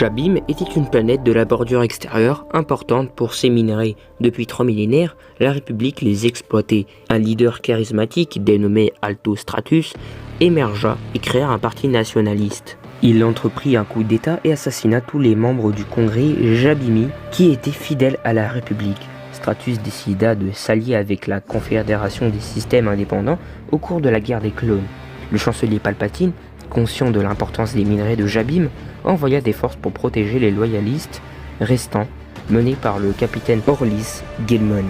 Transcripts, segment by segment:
Jabim était une planète de la bordure extérieure importante pour ses minerais. Depuis 3 millénaires, la République les exploitait. Un leader charismatique dénommé Alto Stratus émergea et créa un parti nationaliste. Il entreprit un coup d'État et assassina tous les membres du congrès Jabimi qui étaient fidèles à la République. Stratus décida de s'allier avec la Confédération des systèmes indépendants au cours de la guerre des clones. Le chancelier Palpatine, conscient de l'importance des minerais de Jabim, envoya des forces pour protéger les loyalistes restants, menés par le capitaine Orlis Gilman.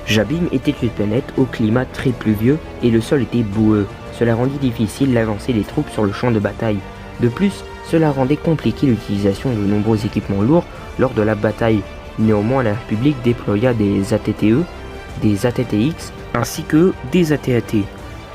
Jabim était une planète au climat très pluvieux et le sol était boueux. Cela rendit difficile l'avancée des troupes sur le champ de bataille. De plus, cela rendait compliqué l'utilisation de nombreux équipements lourds lors de la bataille. Néanmoins, la République déploya des ATTE, des ATTX, ainsi que des AT-AT.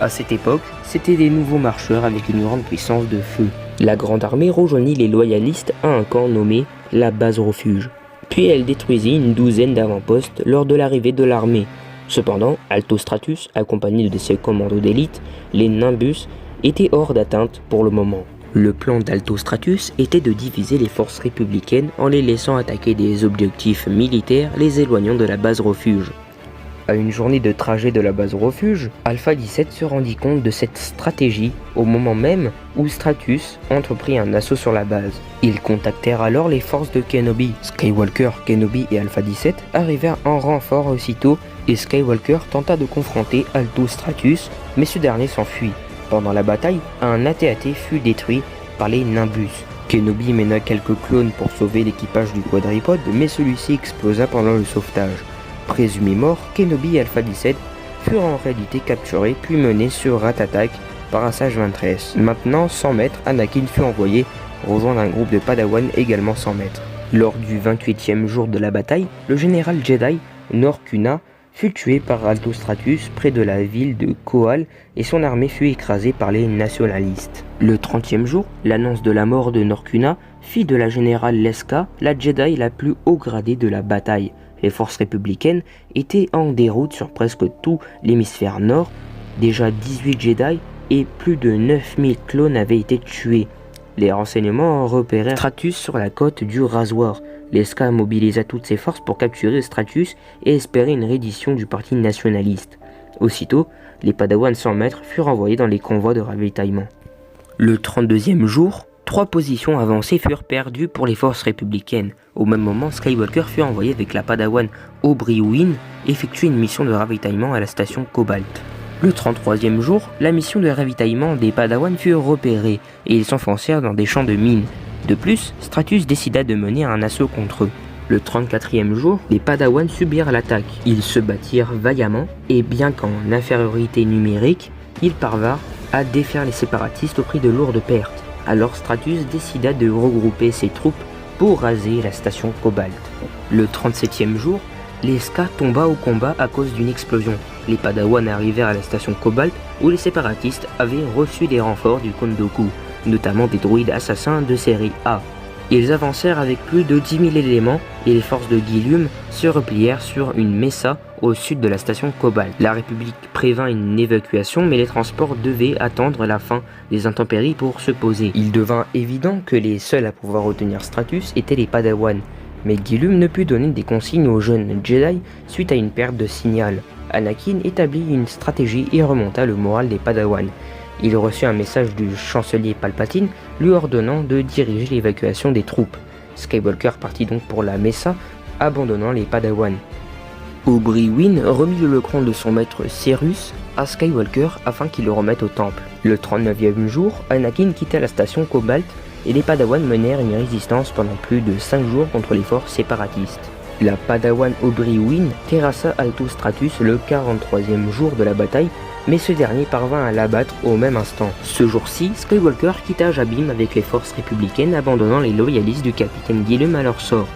À cette époque, c'étaient des nouveaux marcheurs avec une grande puissance de feu. La Grande Armée rejoignit les loyalistes à un camp nommé la base refuge. Puis elle détruisit une douzaine d'avant-postes lors de l'arrivée de l'armée. Cependant, Alto Stratus, accompagné de ses commandos d'élite, les Nimbus, était hors d'atteinte pour le moment. Le plan d'Alto Stratus était de diviser les forces républicaines en les laissant attaquer des objectifs militaires les éloignant de la base refuge. À une journée de trajet de la base refuge, Alpha 17 se rendit compte de cette stratégie au moment même où Stratus entreprit un assaut sur la base. Ils contactèrent alors les forces de Kenobi. Skywalker, Kenobi et Alpha 17 arrivèrent en renfort aussitôt et Skywalker tenta de confronter Alto Stratus, mais ce dernier s'enfuit. Pendant la bataille, un AT-AT fut détruit par les Nimbus. Kenobi mena quelques clones pour sauver l'équipage du quadripode, mais celui-ci explosa pendant le sauvetage. Présumés morts, Kenobi et Alpha 17 furent en réalité capturés puis menés sur Ratatak par un sage Ventress. Maintenant, 100 mètres, Anakin fut envoyé rejoindre un groupe de Padawan également 100 mètres. Lors du 28e jour de la bataille, le général Jedi Norcuna fut tué par Alto Stratus près de la ville de Koal et son armée fut écrasée par les nationalistes. Le 30e jour, l'annonce de la mort de Norcuna fit de la générale Leska la Jedi la plus haut gradée de la bataille. Les forces républicaines étaient en déroute sur presque tout l'hémisphère nord. Déjà 18 Jedi et plus de 9000 clones avaient été tués. Les renseignements repérèrent Stratus sur la côte du Rasoir. Leska mobilisa toutes ses forces pour capturer Stratus et espérer une reddition du parti nationaliste. Aussitôt, les Padawans 100 mètres furent envoyés dans les convois de ravitaillement. Le 32e jour, 3 positions avancées furent perdues pour les forces républicaines. Au même moment, Skywalker fut envoyé avec la Padawan Obi-Wan effectuer une mission de ravitaillement à la station Cobalt. Le 33e jour, la mission de ravitaillement des Padawan fut repérée et ils s'enfoncèrent dans des champs de mines. De plus, Stratus décida de mener un assaut contre eux. Le 34e jour, les Padawan subirent l'attaque. Ils se battirent vaillamment et bien qu'en infériorité numérique, ils parvinrent à défaire les séparatistes au prix de lourdes pertes. Alors Stratus décida de regrouper ses troupes pour raser la station Cobalt. Le 37e jour, Leska tomba au combat à cause d'une explosion. Les Padawan arrivèrent à la station Cobalt où les séparatistes avaient reçu des renforts du Kondoku, notamment des droïdes assassins de série A. Ils avancèrent avec plus de 10 000 éléments et les forces de Guilum se replièrent sur une mesa au sud de la station Cobalt. La République prévint une évacuation mais les transports devaient attendre la fin des intempéries pour se poser. Il devint évident que les seuls à pouvoir retenir Stratus étaient les Padawan. Mais Guilum ne put donner des consignes aux jeunes Jedi suite à une perte de signal. Anakin établit une stratégie et remonta le moral des Padawan. Il reçut un message du chancelier Palpatine lui ordonnant de diriger l'évacuation des troupes. Skywalker partit donc pour la Mesa, abandonnant les Padawan. Obi-Wan remit le lecran de son maître Serus à Skywalker afin qu'il le remette au temple. Le 39e jour, Anakin quitta la station Cobalt et les Padawan menèrent une résistance pendant plus de 5 jours contre les forces séparatistes. La Padawan Obi-Wan terrassa Alto Stratus le 43e jour de la bataille, mais ce dernier parvint à l'abattre au même instant. Ce jour-ci, Skywalker quitta Jabim avec les forces républicaines, abandonnant les loyalistes du capitaine Guilum à leur sort.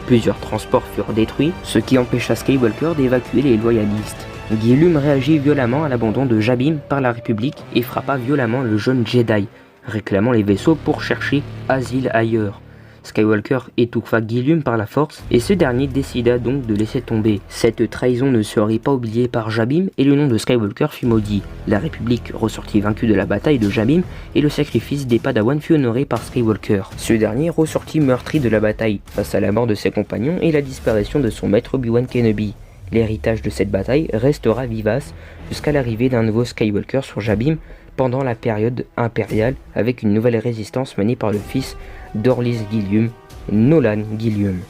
Plusieurs transports furent détruits, ce qui empêcha Skywalker d'évacuer les loyalistes. Guilum réagit violemment à l'abandon de Jabim par la République et frappa violemment le jeune Jedi, réclamant les vaisseaux pour chercher asile ailleurs. Skywalker étouffa Guillium par la force et ce dernier décida donc de laisser tomber. Cette trahison ne serait pas oubliée par Jabim et le nom de Skywalker fut maudit. La République ressortit vaincue de la bataille de Jabim et le sacrifice des Padawan fut honoré par Skywalker. Ce dernier ressortit meurtri de la bataille face à la mort de ses compagnons et la disparition de son maître Obi-Wan Kenobi. L'héritage de cette bataille restera vivace jusqu'à l'arrivée d'un nouveau Skywalker sur Jabim pendant la période impériale avec une nouvelle résistance menée par le fils d'Orlys Guillium, Nolan Guillium.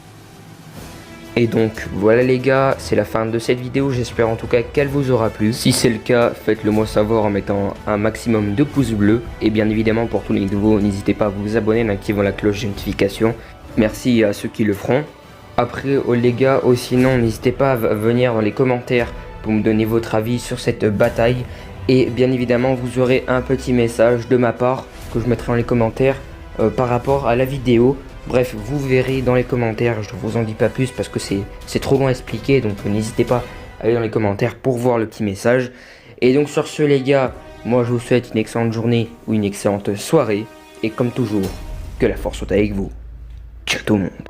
Et donc voilà les gars, c'est la fin de cette vidéo, j'espère en tout cas qu'elle vous aura plu. Si c'est le cas, faites-le moi savoir en mettant un maximum de pouces bleus. Et bien évidemment pour tous les nouveaux, n'hésitez pas à vous abonner en activant la cloche de notification. Merci à ceux qui le feront. Après les gars, sinon n'hésitez pas à venir dans les commentaires pour me donner votre avis sur cette bataille. Et bien évidemment vous aurez un petit message de ma part que je mettrai dans les commentaires par rapport à la vidéo. Bref, vous verrez dans les commentaires, je ne vous en dis pas plus parce que c'est trop long à expliquer, donc n'hésitez pas à aller dans les commentaires pour voir le petit message. Et donc sur ce les gars, moi je vous souhaite une excellente journée ou une excellente soirée, et comme toujours, que la force soit avec vous. Ciao tout le monde.